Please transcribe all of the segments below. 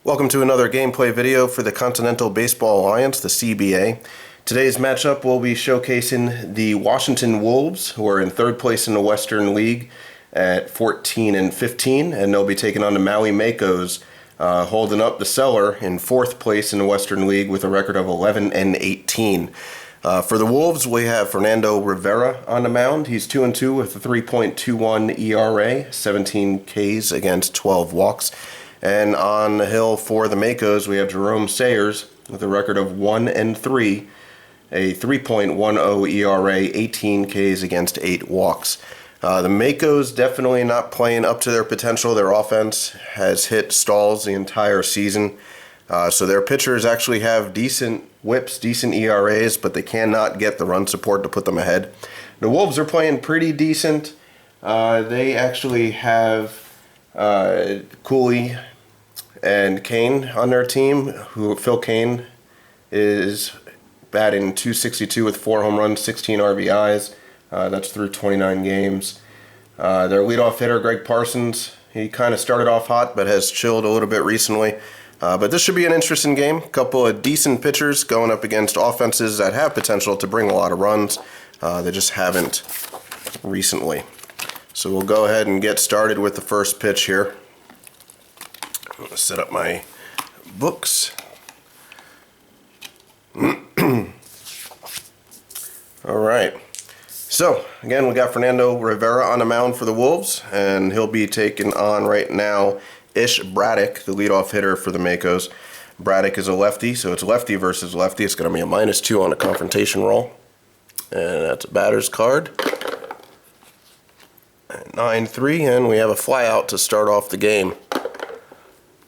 Welcome to another gameplay video for the Continental Baseball Alliance, the CBA. Today's matchup will be showcasing the Washington Wolves, who are in third place in the Western League at 14-15, and they'll be taking on the Maui Makos, holding up the cellar in fourth place in the Western League with a record of 11-18. For the Wolves, we have Fernando Rivera on the mound. He's 2-2 with a 3.21 ERA, 17 Ks against 12 walks. And on the hill for the Makos, we have Jerome Sayers with a record of 1-3, a 3.10 ERA, 18 Ks against 8 walks. The Makos definitely not playing up to their potential. Their offense has hit stalls the entire season. So their pitchers actually have decent whips, decent ERAs, but they cannot get the run support to put them ahead. The Wolves are playing pretty decent. They actually have Cooley and Kane on their team. Phil Kane is batting .262 with 4 home runs, 16 RBIs. That's through 29 games. Their leadoff hitter, Greg Parsons, he kind of started off hot but has chilled a little bit recently. But this should be an interesting game. A couple of decent pitchers going up against offenses that have potential to bring a lot of runs. They just haven't recently. So we'll go ahead and get started with the first pitch here. I'm going to set up my books. All right. So, again, we got Fernando Rivera on the mound for the Wolves, and he'll be taking on right now Ish Braddock, the leadoff hitter for the Makos. Braddock is a lefty, so it's lefty versus lefty. It's going to be a -2 on the confrontation roll. And that's a batter's card. 9-3, and we have a flyout to start off the game.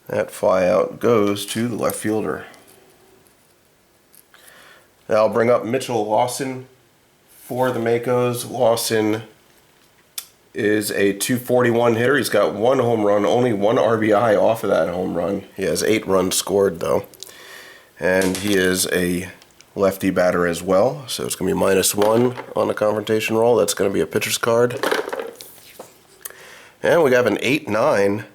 That flyout goes to the left fielder. Now I'll bring up Mitchell Lawson for the Makos. Lawson is a .241 hitter. He's got 1 home run, only 1 RBI off of that home run. He has 8 runs scored though. And he is a lefty batter as well. So it's going to be -1 on the confrontation roll. That's going to be a pitcher's card. And we have an 8-9,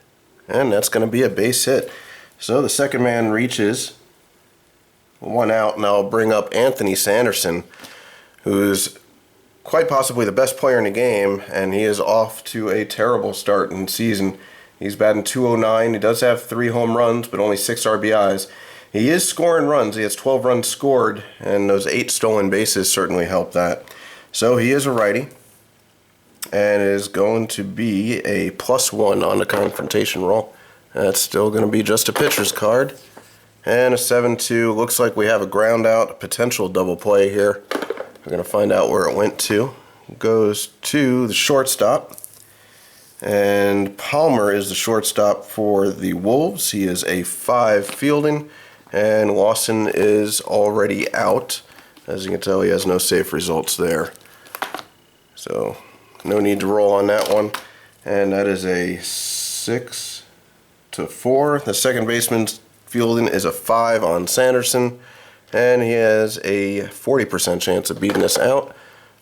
and that's going to be a base hit. So the second man reaches, 1 out, and I'll bring up Anthony Sanderson, who's quite possibly the best player in the game, and he is off to a terrible start in the season. He's batting .209. He does have 3 home runs, but only 6 RBIs. He is scoring runs. He has 12 runs scored, and those 8 stolen bases certainly help that. So he is a righty, and is going to be a +1 on the confrontation roll. That's still going to be just a pitcher's card. And a 7-2. Looks like we have a ground out, a potential double play here. We're going to find out where it went to. It goes to the shortstop. And Palmer is the shortstop for the Wolves. He is a 5 fielding. And Lawson is already out. As you can tell, he has no safe results there. So no need to roll on that one. And that is a 6-4. The second baseman's fielding is a 5 on Sanderson. And he has a 40% chance of beating us out.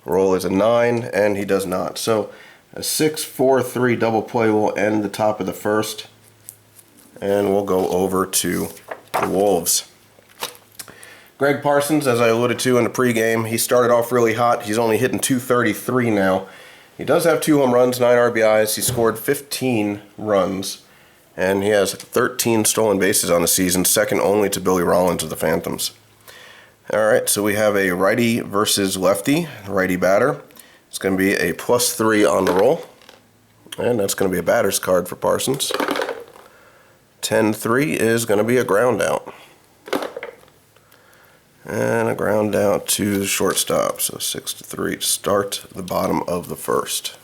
Roll is a 9, and he does not. So a 6-4-3 double play will end the top of the first. And we'll go over to the Wolves. Greg Parsons, as I alluded to in the pregame, he started off really hot. He's only hitting .233 now. He does have 2 home runs, 9 RBIs. He scored 15 runs, and he has 13 stolen bases on the season, second only to Billy Rollins of the Phantoms. All right, so we have a righty versus lefty, righty batter. It's going to be a +3 on the roll, and that's going to be a batter's card for Parsons. 10-3 is going to be a ground out. And a ground out to the shortstop. So 6-3 to start the bottom of the first.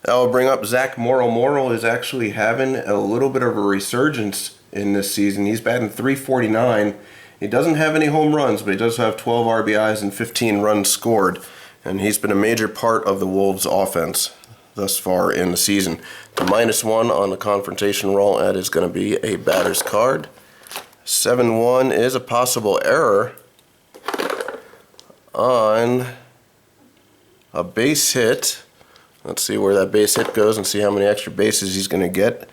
I'll bring up Zach Morrall. Morrall is actually having a little bit of a resurgence in this season. He's batting .349. He doesn't have any home runs, but he does have 12 RBIs and 15 runs scored. And he's been a major part of the Wolves' offense thus far in the season. The -1 on the confrontation roll, that is going to be a batter's card. 7-1 is a possible error on a base hit. Let's see where that base hit goes and see how many extra bases he's going to get.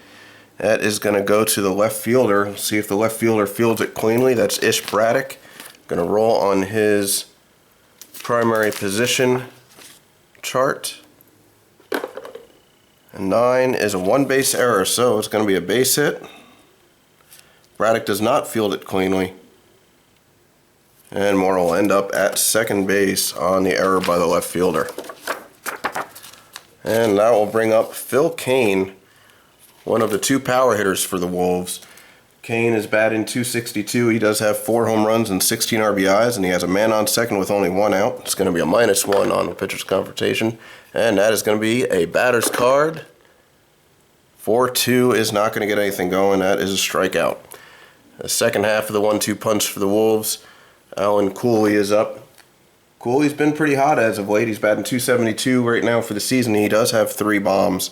That is going to go to the left fielder. See if the left fielder fields it cleanly. That's Ish Braddock. Going to roll on his primary position chart. And 9 is a one base error, so it's going to be a base hit. Braddock does not field it cleanly. And Morrall will end up at second base on the error by the left fielder. And that will bring up Phil Kane, one of the 2 power hitters for the Wolves. Kane is batting .262. He does have 4 home runs and 16 RBIs, and he has a man on second with only 1 out. It's going to be a -1 on the pitcher's confrontation, and that is going to be a batter's card. 4-2 is not going to get anything going. That is a strikeout. The second half of the 1-2 punch for the Wolves. Alan Cooley is up. Cooley's been pretty hot as of late. He's batting .272 right now for the season. He does have 3 bombs.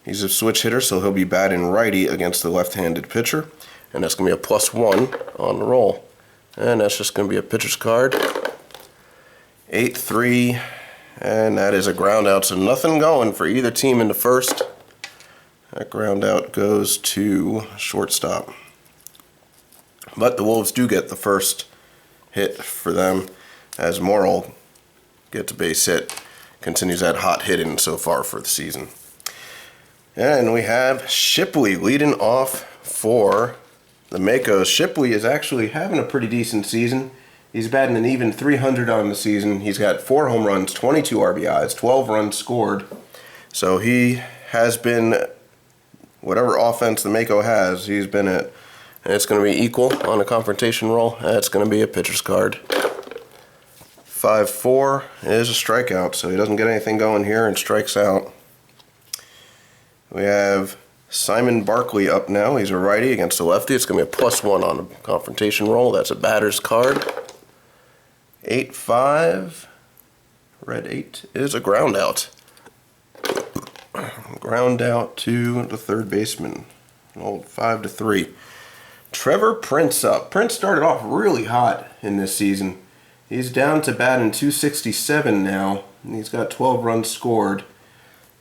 He's a switch hitter, so he'll be batting righty against the left-handed pitcher. And that's going to be a +1 on the roll. And that's just going to be a pitcher's card. 8-3, and that is a ground out, so nothing going for either team in the first. That ground out goes to shortstop. But the Wolves do get the first hit for them as Morrall gets a base hit. Continues that hot hitting so far for the season. And we have Shipley leading off for the Makos. Shipley is actually having a pretty decent season. He's batting an even .300 on the season. He's got 4 home runs, 22 RBIs, 12 runs scored. So he has been, whatever offense the Mako has, he's been at. And it's going to be equal on a confrontation roll. That's going to be a pitcher's card. 5-4 is a strikeout, so he doesn't get anything going here and strikes out. We have Simon Barkley up now. He's a righty against a lefty. It's going to be a +1 on the confrontation roll. That's a batter's card. 8-5. Red 8 is a ground out. Ground out to the third baseman. An old 5-3. Trevor Prince up. Prince started off really hot in this season. He's down to batting .267 now, and he's got 12 runs scored.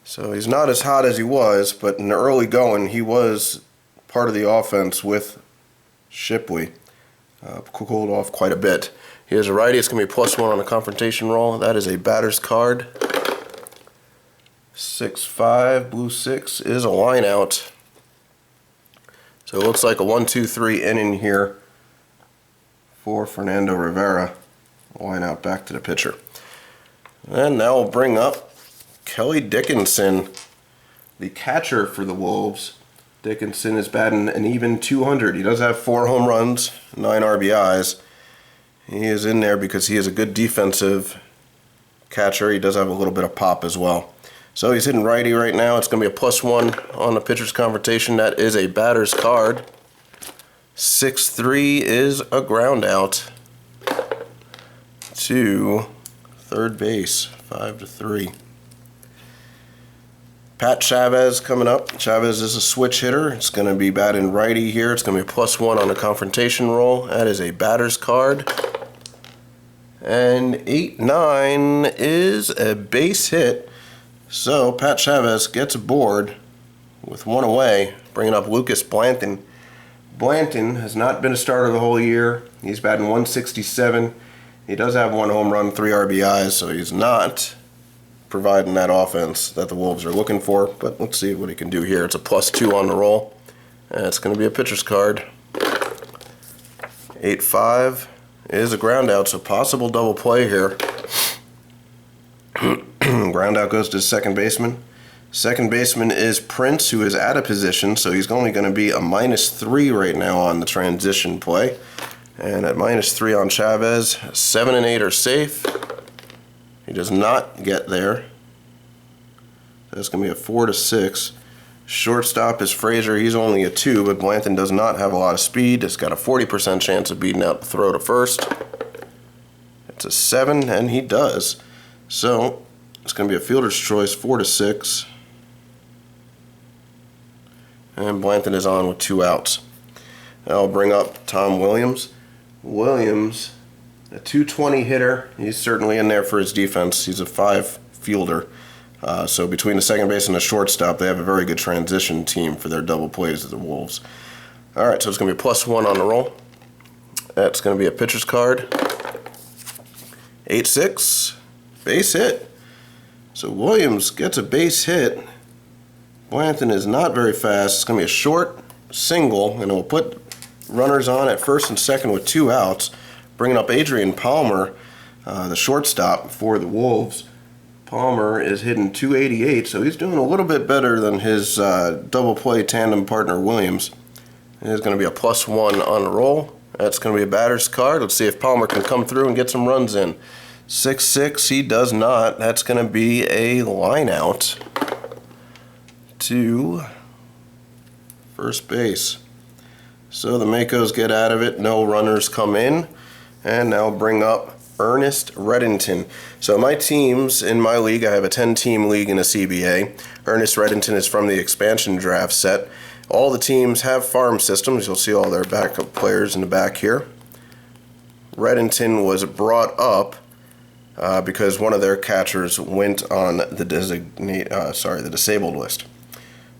So he's not as hot as he was, but in the early going, he was part of the offense with Shipley. Cooled off quite a bit. He has a righty. It's going to be a +1 on the confrontation roll. That is a batter's card. 6-5, blue 6 is a line out. So it looks like a 1-2-3 inning here for Fernando Rivera. Line out back to the pitcher. And now we'll bring up Kelly Dickinson, the catcher for the Wolves. Dickinson is batting an even .200. He does have 4 home runs, 9 RBIs. He is in there because he is a good defensive catcher. He does have a little bit of pop as well. So he's hitting righty right now. It's going to be a +1 on the pitcher's confrontation. That is a batter's card. 6-3 is a ground out to third base. 5-3. Pat Chavez coming up. Chavez is a switch hitter. It's going to be batting righty here. It's going to be a +1 on the confrontation roll. That is a batter's card. And 8-9 is a base hit. So Pat Chavez gets aboard with 1 away, bringing up Lucas Blanton. Blanton has not been a starter the whole year. He's batting .167. He does have 1 home run, 3 RBIs, so he's not providing that offense that the Wolves are looking for. But let's see what he can do here. It's a +2 on the roll, and it's going to be a pitcher's card. 8-5 is a ground out, so possible double play here. Ground out goes to second baseman. Second baseman is Prince, who is out of position, so he's only going to be a -3 right now on the transition play. And at -3 on Chavez, 7 and 8 are safe. He does not get there. That's going to be a 4-6. Shortstop is Frazier. He's only a 2, but Blanton does not have a lot of speed. It's got a 40% chance of beating out the throw to first. It's a 7, and he does. So it's going to be a fielder's choice, 4-6. And Blanton is on with 2 outs. I'll bring up Tom Williams. Williams, a .220 hitter. He's certainly in there for his defense. He's a 5 fielder. So between the second base and the shortstop, they have a very good transition team for their double plays of the Wolves. All right, so it's going to be a +1 on the roll. That's going to be a pitcher's card. 8-6, base hit. So Williams gets a base hit. Blanton is not very fast. It's going to be a short single, and it will put runners on at first and second with 2 outs, bringing up Adrian Palmer, the shortstop for the Wolves. Palmer is hitting .288, so he's doing a little bit better than his double play tandem partner Williams. It's going to be a +1 on the roll. That's going to be a batter's card. Let's see if Palmer can come through and get some runs in. 6-6, he does not. That's going to be a line out to first base. So the Makos get out of it. No runners come in. And now bring up Ernest Reddington. So my teams in my league, I have a 10-team league in a CBA. Ernest Reddington is from the expansion draft set. All the teams have farm systems. You'll see all their backup players in the back here. Reddington was brought up because one of their catchers went on the disabled list.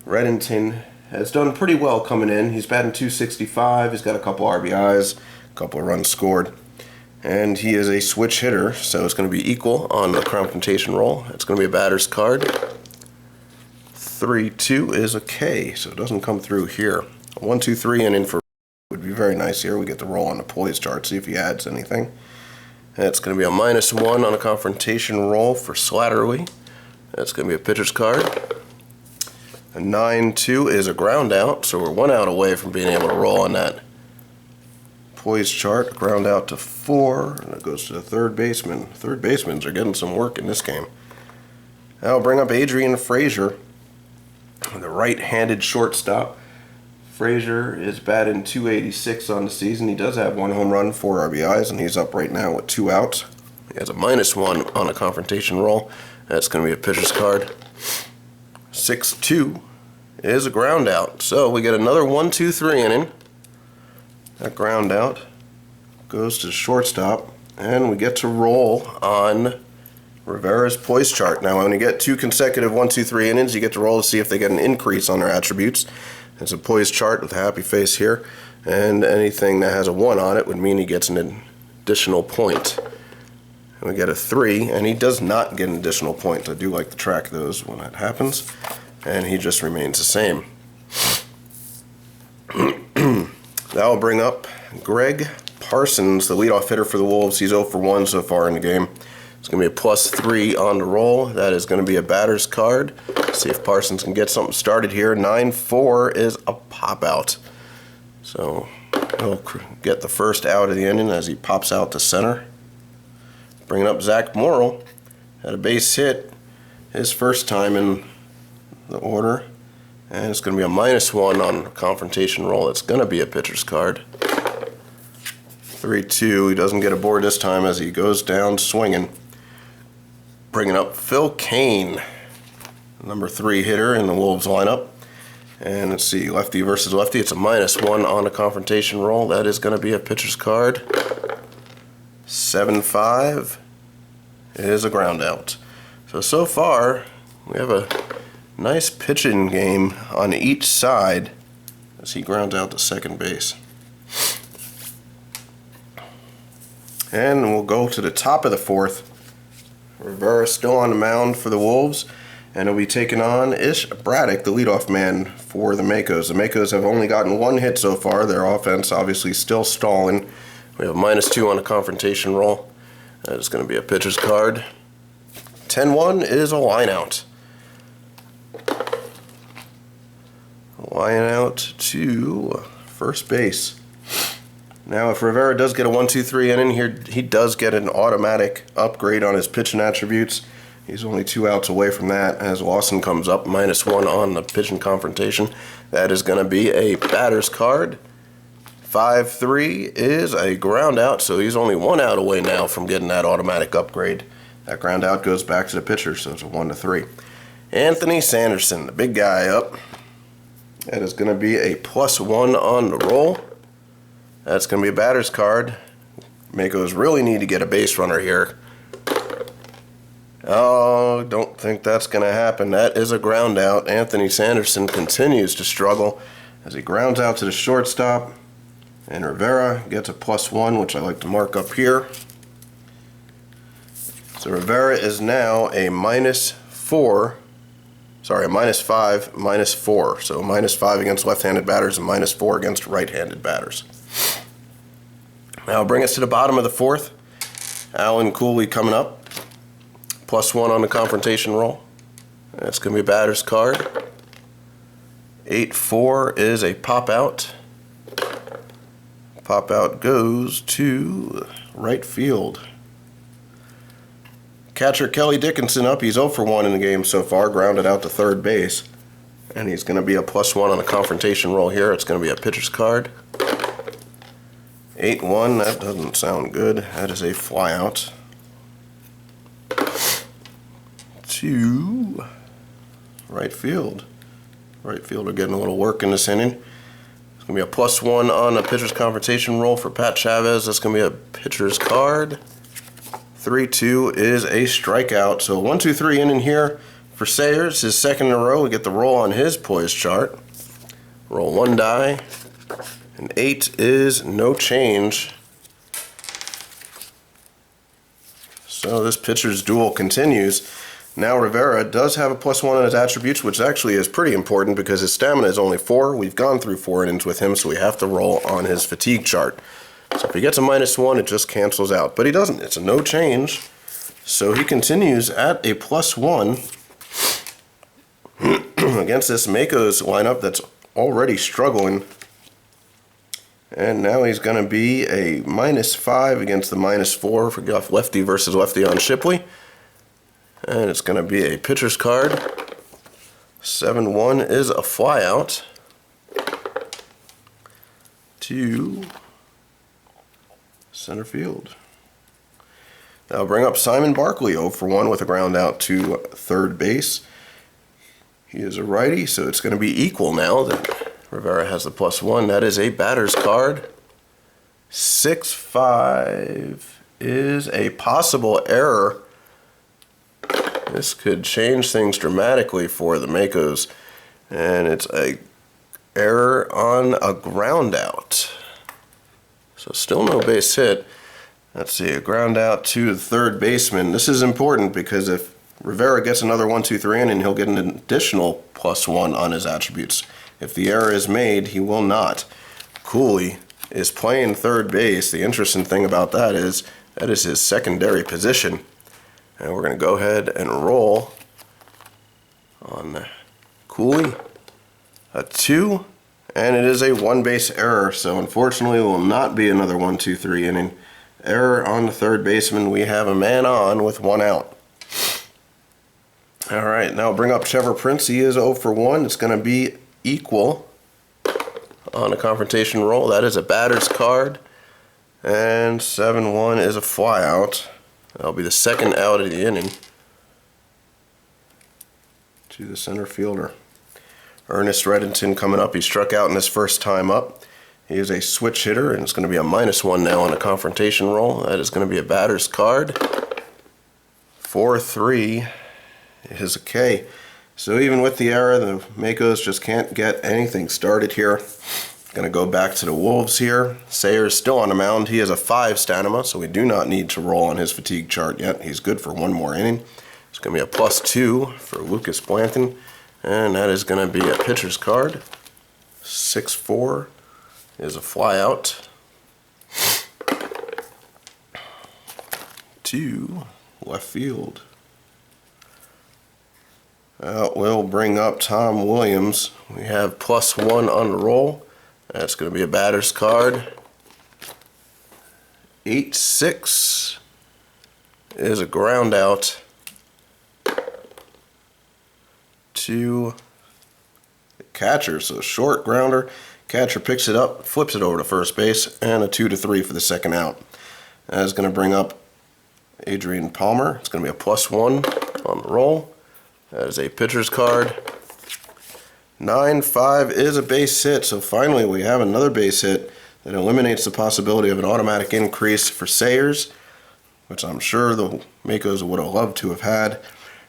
Reddington has done pretty well coming in. He's batting .265. He's got a couple RBIs, a couple of runs scored. And he is a switch hitter, so it's going to be equal on the confrontation roll. It's going to be a batter's card. 3-2 is a K, so it doesn't come through here. 1-2-3 and in for would be very nice here. We get to roll on the poise chart, see if he adds anything. That's going to be a -1 on a confrontation roll for Slattery. That's going to be a pitcher's card. A 9-2 is a ground out, so we're 1 out away from being able to roll on that poise chart. Ground out to 4, and it goes to the third baseman. Third basemans are getting some work in this game. I'll bring up Adrian Frazier, the right-handed shortstop. Frazier is batting .286 on the season. He does have 1 home run, 4 RBIs, and he's up right now with 2 outs. He has a -1 on a confrontation roll. That's going to be a pitcher's card. 6-2 is a ground out. So we get another 1-2-3 inning. That ground out goes to shortstop, and we get to roll on Rivera's poise chart. Now, when you get 2 consecutive 1-2-3 innings, you get to roll to see if they get an increase on their attributes. It's a poise chart with a happy face here, and anything that has a 1 on it would mean he gets an additional point. And we get a 3, and he does not get an additional point. I do like to track those when that happens, and he just remains the same. That will bring up Greg Parsons, the leadoff hitter for the Wolves. He's 0 for 1 so far in the game. It's going to be a +3 on the roll. That is going to be a batter's card. See if Parsons can get something started here. 9-4 is a pop out. So he'll get the first out of the inning as he pops out to center. Bringing up Zach Morrall. Had a base hit his first time in the order. And it's going to be a -1 on the confrontation roll. It's going to be a pitcher's card. 3-2. He doesn't get a board this time as he goes down swinging. Bringing up Phil Kane, number 3 hitter in the Wolves lineup. And let's see, lefty versus lefty. It's a -1 on a confrontation roll. That is going to be a pitcher's card. 7-5 is a ground out. So far, we have a nice pitching game on each side as he grounds out to second base. And we'll go to the top of the 4th. Rivera still on the mound for the Wolves, and he'll be taking on Ish Braddock, the leadoff man for the Makos. The Makos have only gotten 1 hit so far. Their offense obviously still stalling. We have a -2 on a confrontation roll. That is going to be a pitcher's card. 10-1 is a line out. Line out to first base. Now, if Rivera does get a 1-2-3 inning here, he does get an automatic upgrade on his pitching attributes. He's only 2 outs away from that as Lawson comes up, -1 on the pitching confrontation. That is going to be a batter's card. 5-3 is a ground out, so he's only 1 out away now from getting that automatic upgrade. That ground out goes back to the pitcher, so it's a 1-3. Anthony Sanderson, the big guy up. That is going to be a +1 on the roll. That's going to be a batter's card. Makos really need to get a base runner here. Oh, don't think that's going to happen. That is a ground out. Anthony Sanderson continues to struggle as he grounds out to the shortstop. And Rivera gets a +1, which I like to mark up here. So Rivera is now a -5, -4. So -5 against left-handed batters and -4 against right-handed batters. Now bring us to the bottom of the fourth. Alan Cooley coming up. +1 on the confrontation roll. That's going to be a batter's card. 8-4 is a pop out. Pop out goes to right field. Catcher Kelly Dickinson up. He's 0 for 1 in the game so far. Grounded out to third base. And he's going to be a +1 on the confrontation roll here. It's going to be a pitcher's card. 8-1. That doesn't sound good. That is a flyout. To right field. Right fielder getting a little work in this inning. It's going to be a +1 on the pitcher's confrontation roll for Pat Chavez. That's going to be a pitcher's card. 3-2 is a strikeout. So 1-2-3 inning here for Sayers. His second in a row. We get the roll on his poise chart. Roll 1 die. And 8 is no change. So this pitcher's duel continues. Now Rivera does have a +1 on his attributes, which actually is pretty important because his stamina is only 4. We've gone through 4 innings with him, so we have to roll on his fatigue chart. So if he gets a -1, it just cancels out. But he doesn't. It's a no change. So he continues at a +1 against this Makos lineup that's already struggling. And now he's going to be a -5 against the -4 for lefty versus lefty on Shipley. And it's going to be a pitcher's card. 7-1 is a flyout to center field. Now bring up Simon Barkley, 0 for 1 with a ground out to third base. He is a righty, so it's going to be equal now that Rivera has the +1. That is a batter's card. 6-5 is a possible error. This could change things dramatically for the Makos. And it's a error on a ground out. So still no base hit. Let's see, a ground out to the third baseman. This is important because if Rivera gets another 1-2-3 inning, he'll get an additional +1 on his attributes. If the error is made, he will not. Cooley is playing third base. The interesting thing about that is his secondary position. And we're going to go ahead and roll on Cooley. A 2, and it is a 1-base error. So unfortunately, it will not be another 1-2-3 inning. Error on the third baseman. We have a man on with 1 out. All right, now bring up Trevor Prince. He is 0 for 1. It's going to be equal on a confrontation roll. That is a batter's card. And 7-1 is a flyout. That'll be the second out of the inning to the center fielder. Ernest Reddington coming up. He struck out in his first time up. He is a switch hitter, and it's going to be a -1 now on a confrontation roll. That is going to be a batter's card. 4-3 is a K. So even with the error, the Makos just can't get anything started here. Going to go back to the Wolves here. Sayers still on the mound. He has a 5 stamina, so we do not need to roll on his fatigue chart yet. He's good for 1 more inning. It's going to be a +2 for Lucas Blanton, and that is going to be a pitcher's card. 6-4 is a flyout to left field. We'll bring up Tom Williams. We have +1 on the roll. That's going to be a batter's card. 8-6 is a ground out to the catcher. So short grounder. Catcher picks it up, flips it over to first base, and a 2-3 for the second out. That is going to bring up Adrian Palmer. It's going to be a +1 on the roll. That is a pitcher's card. 9-5 is a base hit, so finally we have another base hit that eliminates the possibility of an automatic increase for Sayers. which I'm sure the Makos would have loved to have had.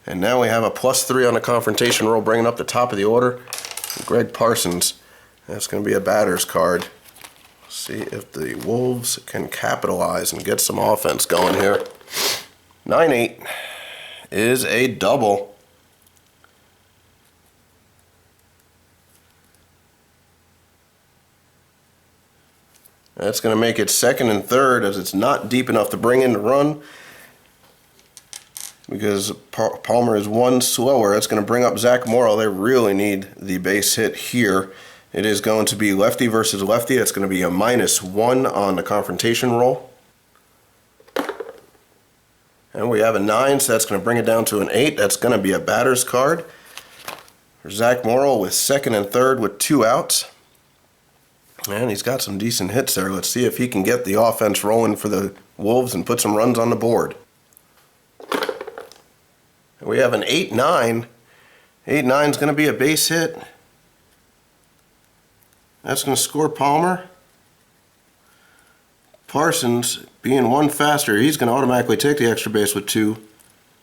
And now we have a +3 on the confrontation roll, bringing up the top of the order. Greg Parsons. That's going to be a batter's card. See if the Wolves can capitalize and get some offense going here. 9-8 is a double. That's going to make it second and third, as it's not deep enough to bring in the run, because Palmer is one slower. That's going to bring up Zach Morrall. They really need the base hit here. It is going to be lefty versus lefty. That's going to be a -1 on the confrontation roll. And we have a 9, so that's going to bring it down to an 8. That's going to be a batter's card for Zach Morrall with second and third with 2 outs. And he's got some decent hits there. Let's see if he can get the offense rolling for the Wolves and put some runs on the board. And we have an 8-9. 8-9 is going to be a base hit. That's going to score Palmer. Parsons, being one faster, he's going to automatically take the extra base with 2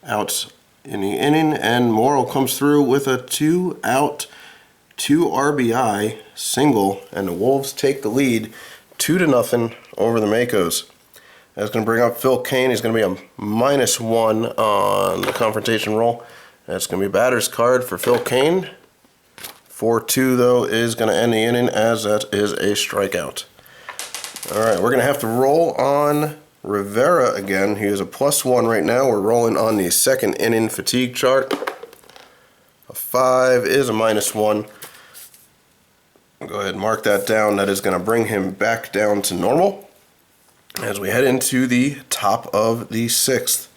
outs in the inning. And Morrall comes through with a 2-out, 2 RBI single, and the Wolves take the lead 2-0 over the Makos. That's going to bring up Phil Kane. He's going to be a -1 on the confrontation roll. That's going to be a batter's card for Phil Kane. 4-2 though is going to end the inning, as that is a strikeout. Alright, we're going to have to roll on Rivera again. He is a +1 right now. We're rolling on the second inning fatigue chart. A 5 is a -1. Go ahead and mark that down. That is going to bring him back down to normal as we head into the top of the 6th.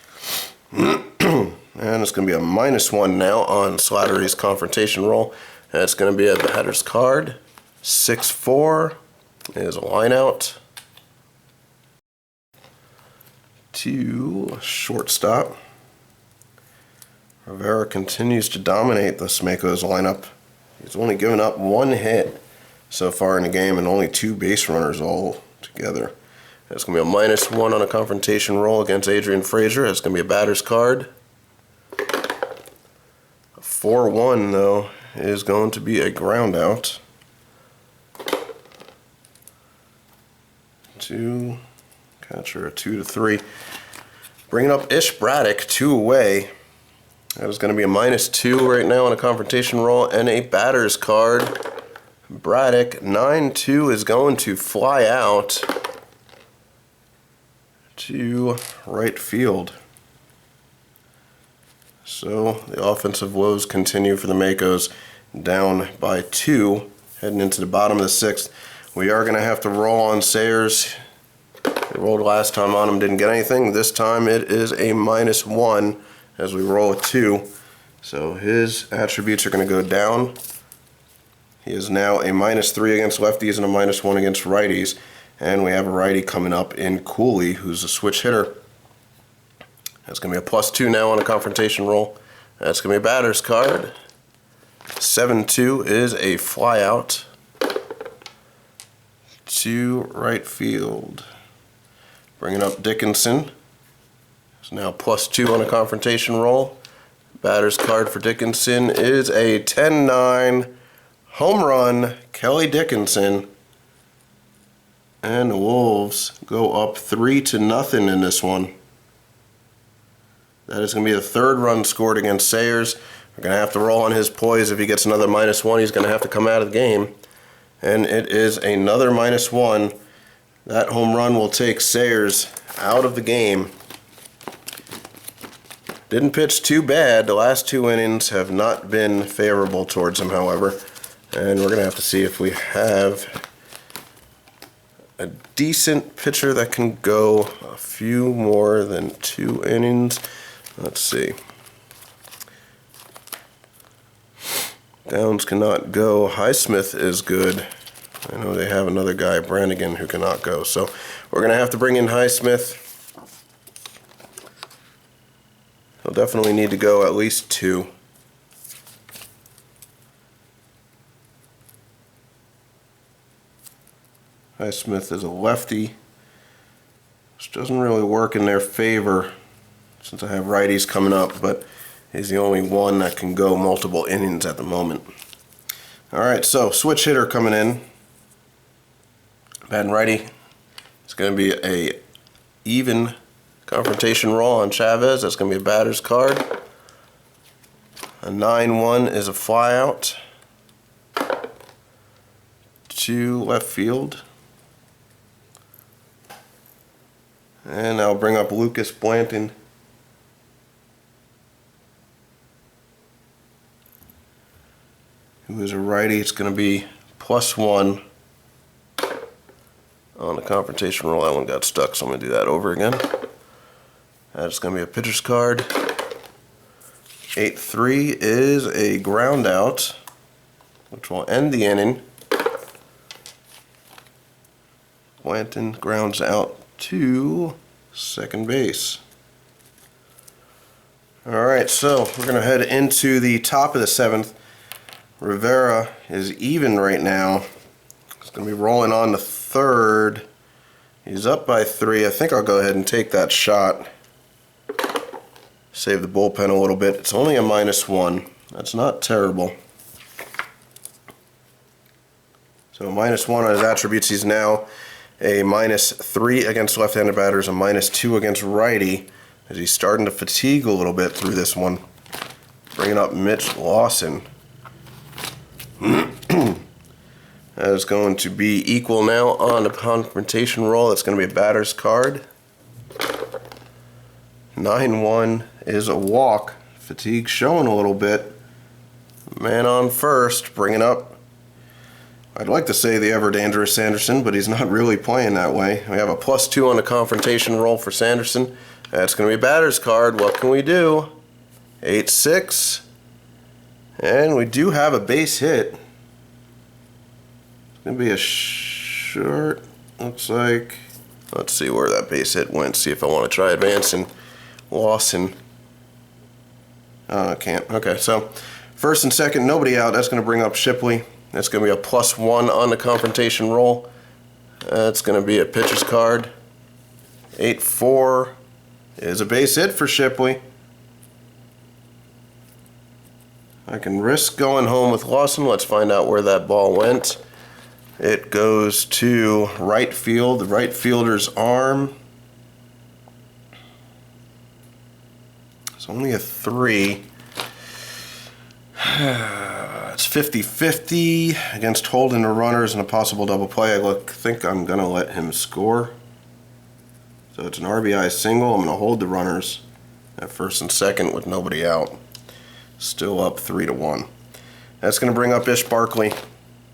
And it's going to be a -1 now on Slattery's confrontation roll. That's going to be a batter's card. 6-4 is a line out to shortstop. Rivera continues to dominate the Makos lineup. He's only given up 1 hit so far in the game and only 2 base runners all together. That's going to be a -1 on a confrontation roll against Adrian Frazier. That's going to be a batter's card. A 4-1 though is going to be a ground out to catcher, a 2-3. Bringing up Ish Braddock, 2 away. That is going to be a -2 right now on a confrontation roll and a batter's card. Braddock, 9-2 is going to fly out to right field. So the offensive woes continue for the Makos, down by 2 heading into the bottom of the 6th. We are going to have to roll on Sayers. We rolled last time on him, didn't get anything. This time it is a -1 as we roll a 2. So his attributes are going to go down. He is now a -3 against lefties and a -1 against righties. And we have a righty coming up in Cooley, who's a switch hitter. That's going to be a +2 now on a confrontation roll. That's going to be a batter's card. 7-2 is a fly out to right field. Bringing up Dickinson. It's now +2 on a confrontation roll. Batter's card for Dickinson is a 10-9 home run, Kelly Dickinson. And the Wolves go up 3-0 in this one. That is going to be the 3rd run scored against Sayers. We're going to have to roll on his poise. If he gets another -1, he's going to have to come out of the game. And it is another -1. That home run will take Sayers out of the game. Didn't pitch too bad. The last 2 innings have not been favorable towards him, however. And we're going to have to see if we have a decent pitcher that can go a few more than 2 innings. Let's see. Downs cannot go. Highsmith is good. I know they have another guy, Brannigan, who cannot go. So we're going to have to bring in Highsmith. He'll definitely need to go at least 2. Highsmith is a lefty. which doesn't really work in their favor since I have righties coming up, but he's the only one that can go multiple innings at the moment. Alright, so switch hitter coming in. Batting righty. It's going to be a even confrontation roll on Chavez. That's going to be a batter's card. A 9-1 is a flyout to left field. And I'll bring up Lucas Blanton. Who is a righty. It's going to be +1 on the confrontation roll. That one got stuck, so I'm going to do that over again. That's going to be a pitcher's card. 8-3 is a ground out, which will end the inning. Blanton grounds out to second base. Alright, so we're going to head into the top of the 7th. Rivera is even right now. He's going to be rolling on to third. He's up by 3. I think I'll go ahead and take that shot. Save the bullpen a little bit. It's only a -1. That's not terrible. So -1 on his attributes. He's now a -3 against left-handed batters, a -2 against righty, as he's starting to fatigue a little bit through this one. Bringing up Mitch Lawson. That is going to be equal now on the confrontation roll. It's going to be a batter's card. 9-1 is a walk. Fatigue showing a little bit. Man on first, bringing up, I'd like to say the ever-dangerous Sanderson, but he's not really playing that way. We have a +2 on the confrontation roll for Sanderson. That's going to be a batter's card. What can we do? 8-6. And we do have a base hit. It's going to be a short, looks like. Let's see where that base hit went, see if I want to try advancing. Lawson. I can't. Okay, so first and second, nobody out. That's going to bring up Shipley. That's going to be a +1 on the confrontation roll. That's going to be a pitcher's card. 8-4 is a base hit for Shipley. I can risk going home with Lawson. Let's find out where that ball went. It goes to right field, the right fielder's arm. It's only a 3. It's 50-50 against holding the runners and a possible double play. I think I'm going to let him score. So it's an RBI single. I'm going to hold the runners at first and second with nobody out. Still up 3-1. That's going to bring up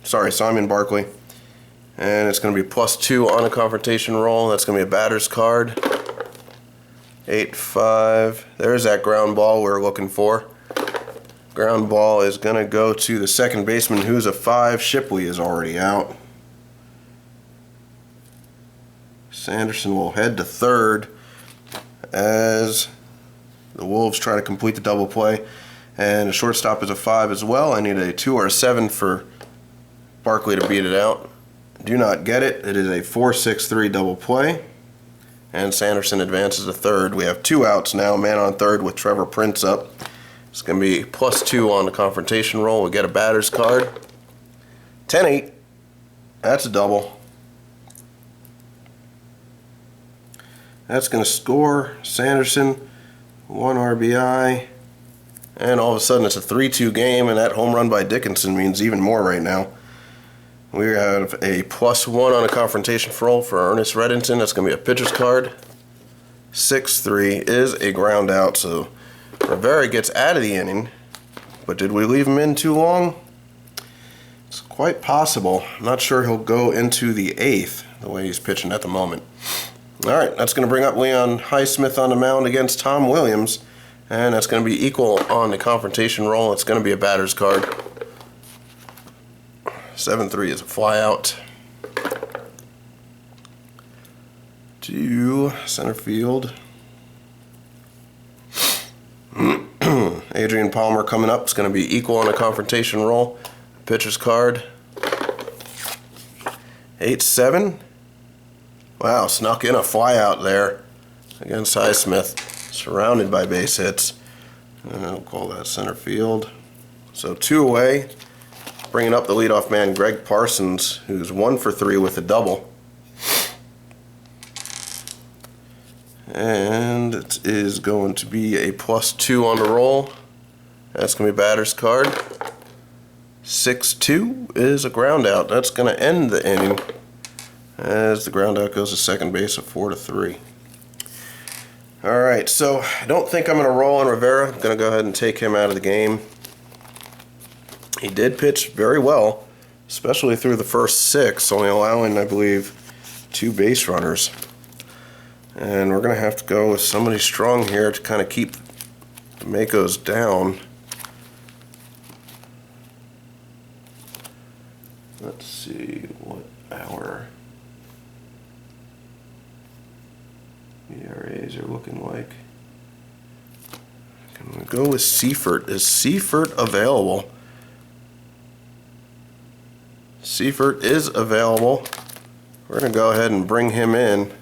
Simon Barkley. And it's going to be +2 on a confrontation roll. That's going to be a batter's card. 8-5. There's that ground ball we're looking for. Ground ball is going to go to the second baseman, who's a 5. Shipley is already out. Sanderson will head to third as the Wolves try to complete the double play. And the shortstop is a 5 as well. I need a 2 or a 7 for Barkley to beat it out. Do not get it. It is a 4-6-3 double play. And Sanderson advances to third. We have 2 outs now. Man on third with Trevor Prince up. It's going to be +2 on the confrontation roll. We get a batter's card. 10-8. That's a double. That's going to score Sanderson 1 RBI. And all of a sudden it's a 3-2 game, and that home run by Dickinson means even more right now. We have a +1 on a confrontation roll for Ernest Reddington. That's going to be a pitcher's card. 6-3 is a ground out, so Rivera gets out of the inning. But did we leave him in too long? It's quite possible. I'm not sure he'll go into the 8th, the way he's pitching at the moment. All right, that's going to bring up Leon Highsmith on the mound against Tom Williams. And that's going to be equal on the confrontation roll. It's going to be a batter's card. 7-3 is a flyout to center field. Adrian Palmer coming up. It's going to be equal on a confrontation roll. Pitcher's card. 8-7. Wow, snuck in a flyout there against Highsmith, surrounded by base hits. And I'll call that center field. So 2 away, bringing up the leadoff man, Greg Parsons, who's 1 for 3 with a double. And it is going to be a +2 on the roll. That's going to be batter's card. 6-2 is a ground out. That's going to end the inning as the ground out goes to second base at 4-3. Alright, so I don't think I'm going to roll on Rivera. I'm going to go ahead and take him out of the game. He did pitch very well, especially through the first 6, only allowing, I believe, 2 base runners. And we're going to have to go with somebody strong here to kind of keep the Makos down. Let's see what our ERAs are looking like. Can we go with Seifert? Is Seifert available? Seifert is available. We're going to go ahead and bring him in,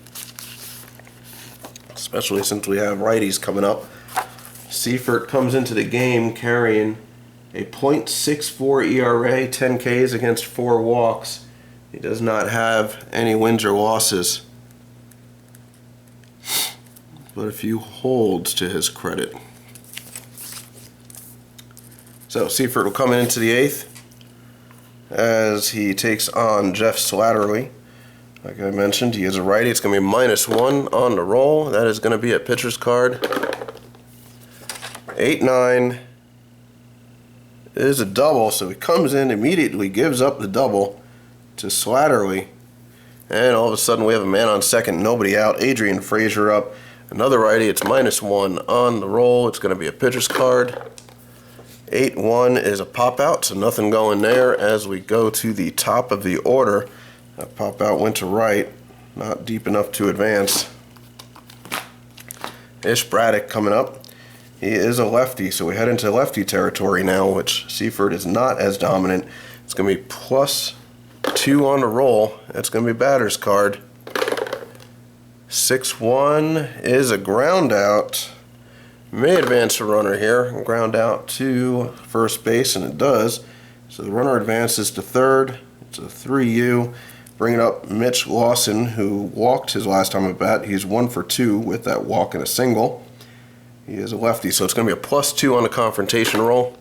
especially since we have righties coming up. Seifert comes into the game carrying a .64 ERA, 10 Ks against 4 walks. He does not have any wins or losses, but a few holds to his credit. So Seifert will come into the 8th as he takes on Jeff Slattery. Like I mentioned, he is a righty. It's going to be -1 on the roll. That is going to be a pitcher's card. 8-9 is a double, so he comes in immediately, gives up the double to Slattery, and all of a sudden we have a man on second, nobody out. Adrian Frazier up, another righty. It's -1 on the roll. It's going to be a pitcher's card. 8-1 is a pop out, so nothing going there as we go to the top of the order. That pop out went to right, not deep enough to advance. Ish Braddock coming up. He is a lefty, so we head into lefty territory now, which Seifert is not as dominant. It's going to be +2 on the roll. That's going to be batter's card. 6-1 is a ground out. May advance a runner here, ground out to first base, and it does. So the runner advances to third. It's a 3U. Bringing up Mitch Lawson, who walked his last time at bat. He's 1 for 2 with that walk and a single. He is a lefty, so it's going to be a +2 on the confrontation roll.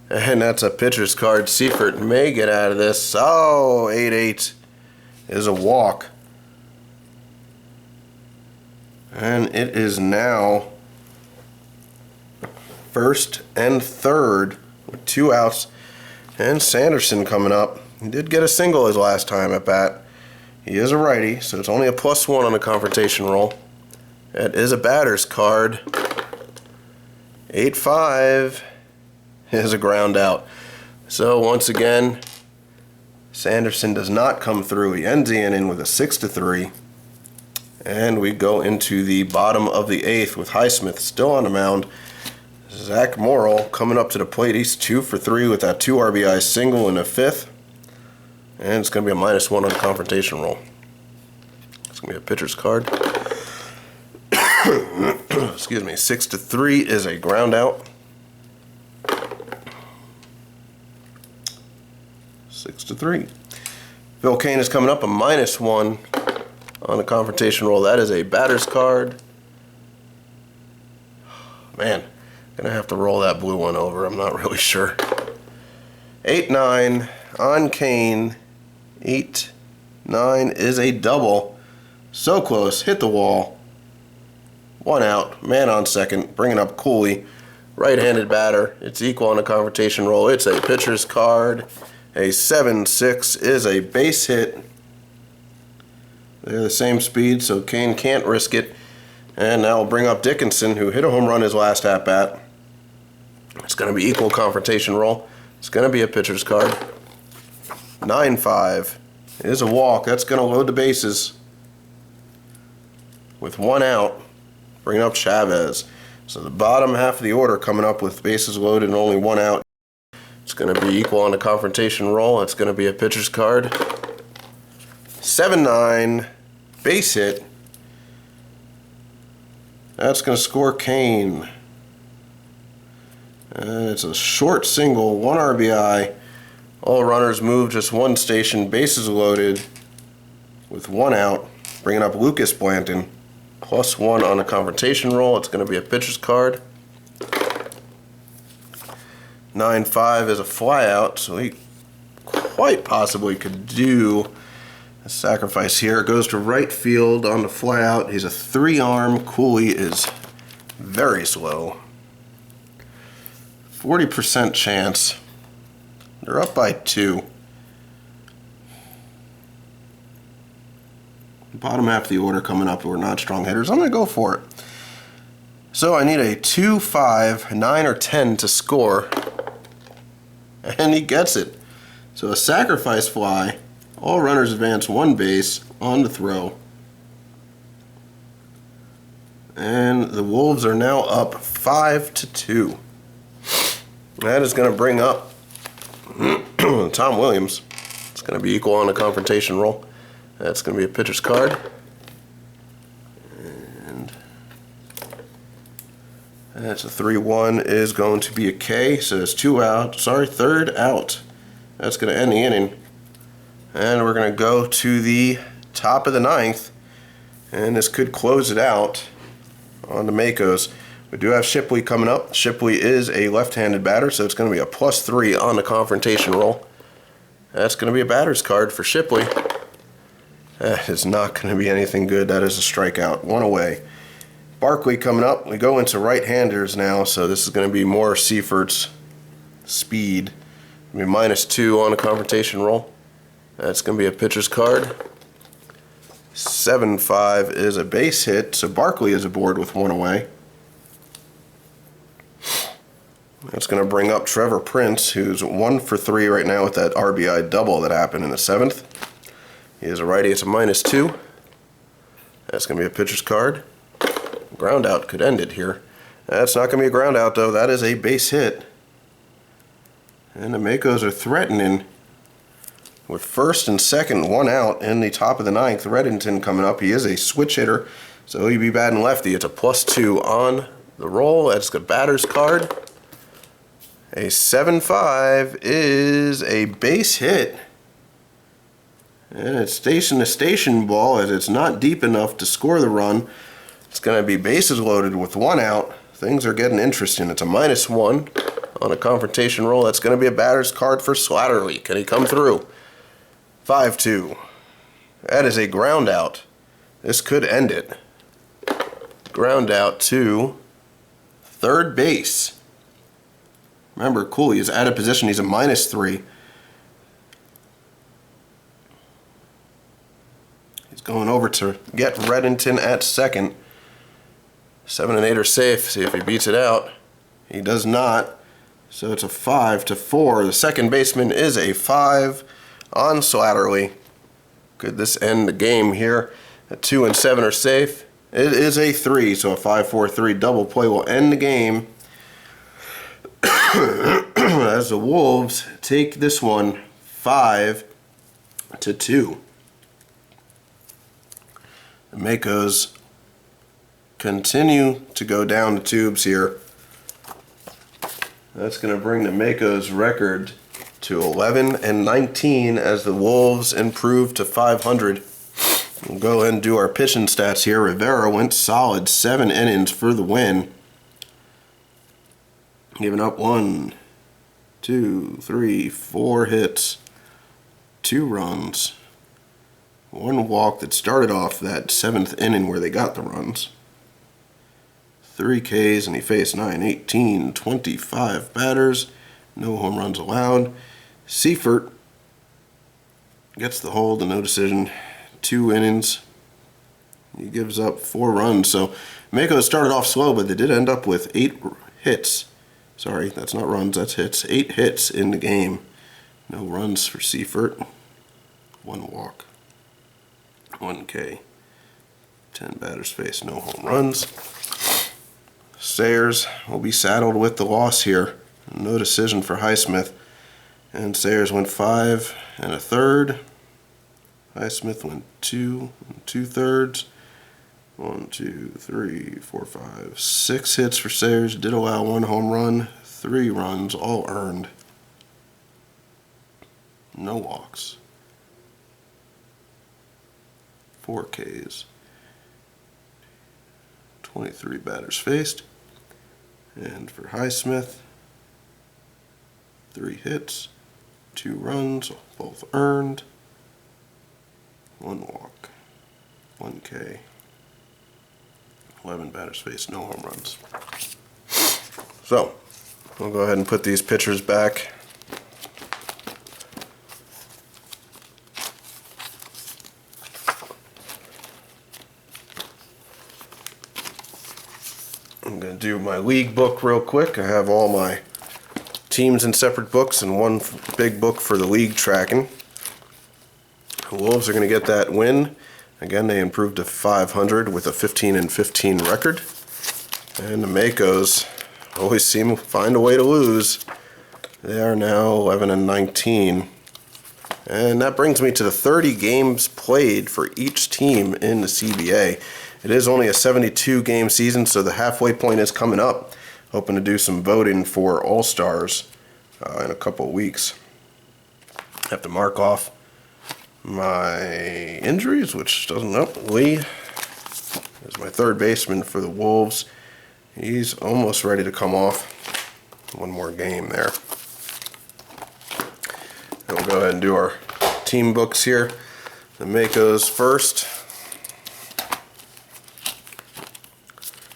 And that's a pitcher's card. Seifert may get out of this. Oh, 8-8 is a walk. And it is now first and third with 2 outs. And Sanderson coming up. He did get a single his last time at bat. He is a righty, so it's only a +1 on the confrontation roll. That is a batter's card. 8-5 is a ground out. So once again, Sanderson does not come through. He ends the inning with a 6-3. And we go into the bottom of the 8th with Highsmith still on the mound. Zach Morrall coming up to the plate. He's 2 for 3 with that 2 RBI single in the 5th. And it's going to be a -1 on the confrontation roll. It's going to be a pitcher's card. Excuse me. 6-3 is a ground out. 6-3. Phil Kane is coming up, a -1 on the confrontation roll. That is a batter's card. Man, gonna have to roll that blue one over. I'm not really sure. 8-9 on Kane. 8-9 is a double. So close. Hit the wall. 1 out. Man on second. Bringing up Cooley. Right-handed batter. It's equal on the confrontation roll. It's a pitcher's card. A 7-6 is a base hit. They're the same speed, so Kane can't risk it. And now we'll bring up Dickinson, who hit a home run his last at-bat. It's going to be equal confrontation roll. It's going to be a pitcher's card. 9-5 is a walk. That's going to load the bases. With 1 out, bring up Chavez. So the bottom half of the order coming up with bases loaded and only 1 out. It's going to be equal on the confrontation roll. It's going to be a pitcher's card. 7-9 base hit. That's going to score Kane. And it's a short single, 1 RBI. All runners move just 1 station, bases loaded with 1 out, bringing up Lucas Blanton. +1 on a confrontation roll. It's going to be a pitcher's card. 9-5 is a flyout, so he quite possibly could do a sacrifice here. It goes to right field on the flyout. He's a 3-arm. Cooley is very slow. 40% chance. They're up by 2. Bottom half of the order coming up who are not strong hitters. I'm going to go for it. So I need a 2, 5, 9, or 10 to score. And he gets it. So a sacrifice fly. All runners advance 1 base on the throw. And the Wolves are now up 5-2. That is going to bring up Tom Williams. It's going to be equal on the confrontation roll. That's going to be a pitcher's card. And that's a 3-1 is going to be a K. So it's 2 out. Sorry, 3rd out. That's going to end the inning. And we're going to go to the top of the 9th. And this could close it out on the Makos. We do have Shipley coming up. Shipley is a left-handed batter, so it's going to be a +3 on the confrontation roll. That's going to be a batter's card for Shipley. That is not going to be anything good. That is a strikeout. 1 away. Barkley coming up. We go into right-handers now, so this is going to be more Seifert's speed. It'll be -2 on the confrontation roll. That's going to be a pitcher's card. 7-5 is a base hit, so Barkley is aboard with 1 away. That's going to bring up Trevor Prince, who's 1 for 3 right now with that RBI double that happened in the 7th. He is a righty. It's a -2. That's going to be a pitcher's card. Ground out could end it here. That's not going to be a ground out, though. That is a base hit. And the Makos are threatening with 1st and 2nd, 1 out in the top of the 9th. Reddington coming up. He is a switch hitter, so he'll be batting lefty. It's a +2 on the roll. That's a batter's card. A 7-5 is a base hit. And it's station-to-station ball as it's not deep enough to score the run. It's going to be bases loaded with 1 out. Things are getting interesting. It's a -1 on a confrontation roll. That's going to be a batter's card for Slattery. Can he come through? 5-2. That is a ground out. This could end it. Ground out to 3rd base. Remember, Cooley is out of position. He's a -3. He's going over to get Reddington at 2nd. 7 and 8 are safe. See if he beats it out. He does not. So it's a 5-4. The second baseman is a 5 on Slattery. Could this end the game here? A 2 and 7 are safe. It is a 3, so a 5-4-3 double play will end the game. As the Wolves take this one 5-2. The Makos continue to go down the tubes here. That's going to bring the Makos record to 11-19 as the Wolves improve to 500. We'll go ahead and do our pitching stats here. Rivera went solid, 7 innings for the win. Giving up 1, 2, 3, 4 hits, 2 runs, 1 walk that started off that 7th inning where they got the runs. 3 Ks, and he faced 9, 18, 25 batters. No home runs allowed. Seifert gets the hold and no decision. 2 innings. He gives up 4 runs. So Makos started off slow, but they did end up with 8 hits. Sorry, that's not runs, that's hits. 8 hits in the game. No runs for Seifert. 1 walk. 1 K. 10 batters faced, no home runs. Sayers will be saddled with the loss here. No decision for Highsmith. And Sayers went 5 1/3. Highsmith went 2 2/3. 1, 2, 3, 4, 5, 6 hits for Sayers. Did allow 1 home run, 3 runs, all earned. No walks. 4 Ks. 23 batters faced. And for Highsmith, 3 hits, 2 runs, both earned. 1 walk. 1 K. 11 batters faced, no home runs. So, we'll go ahead and put these pitchers back. I'm going to do my league book real quick. I have all my teams in separate books and one big book for the league tracking. The Wolves are going to get that win. Again, they improved to 500 with a 15-15 record. And the Makos always find a way to lose. They are now 11-19. And that brings me to the 30 games played for each team in the CBA. It is only a 72-game season, so the halfway point is coming up. Hoping to do some voting for All-Stars in a couple of weeks. Have to mark off my injuries, which doesn't help. Lee is my third baseman for the Wolves. He's almost ready to come off. One more game there. And we'll go ahead and do our team books here. The Makos first.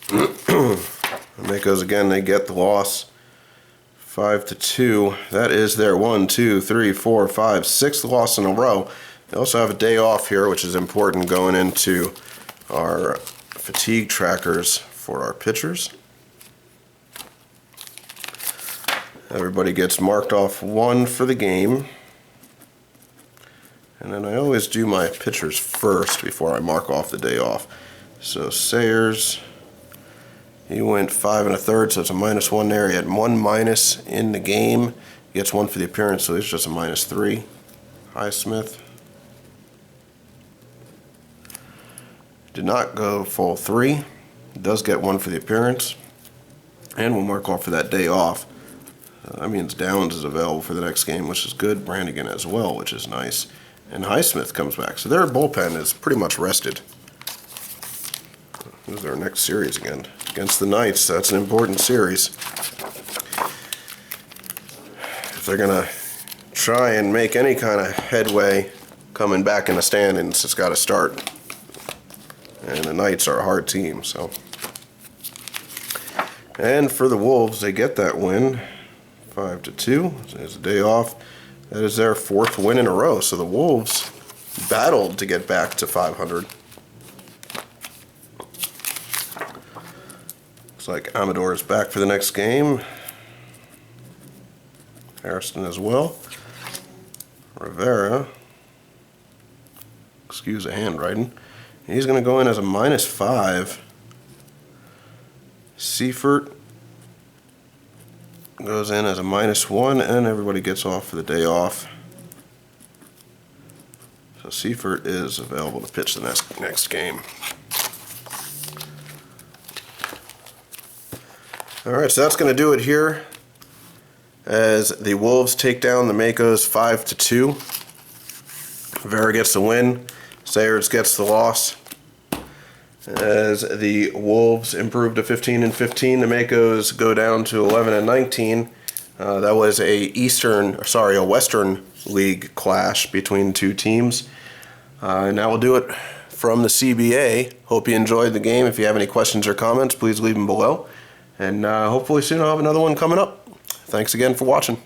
The Makos again, they get the loss. 5-2. That is their 1, 2, 3, 4, 5, 6th loss in a row. They also have a day off here, which is important going into our fatigue trackers for our pitchers. Everybody gets marked off 1 for the game. And then I always do my pitchers first before I mark off the day off. So Sayers, he went 5 1/3, so it's a -1 there. He had 1 minus in the game. He gets 1 for the appearance, so it's just a -3. Highsmith did not go full 3. He does get 1 for the appearance. And we'll mark off for that day off. That means Downs is available for the next game, which is good. Brannigan as well, which is nice. And Highsmith comes back. So their bullpen is pretty much rested. This is our next series again. Against the Knights. That's an important series. If they're going to try and make any kind of headway coming back in the standings, it's got to start. And the Knights are a hard team, so. And for the Wolves, they get that win. 5-2. There's a day off. That is their 4th win in a row. So the Wolves battled to get back to 500. Looks like Amador is back for the next game. Harrison as well. Rivera. Excuse the handwriting. He's going to go in as a -5. Seifert goes in as a -1, and everybody gets off for the day off. So Seifert is available to pitch the next game. Alright, so that's going to do it here as the Wolves take down the Makos 5-2. Rivera gets the win. Sayers gets the loss. As the Wolves improve to 15-15, the Makos go down to 11-19. That was a Western League clash between two teams. And that will do it from the CBA. Hope you enjoyed the game. If you have any questions or comments, please leave them below. And hopefully soon I'll have another one coming up. Thanks again for watching.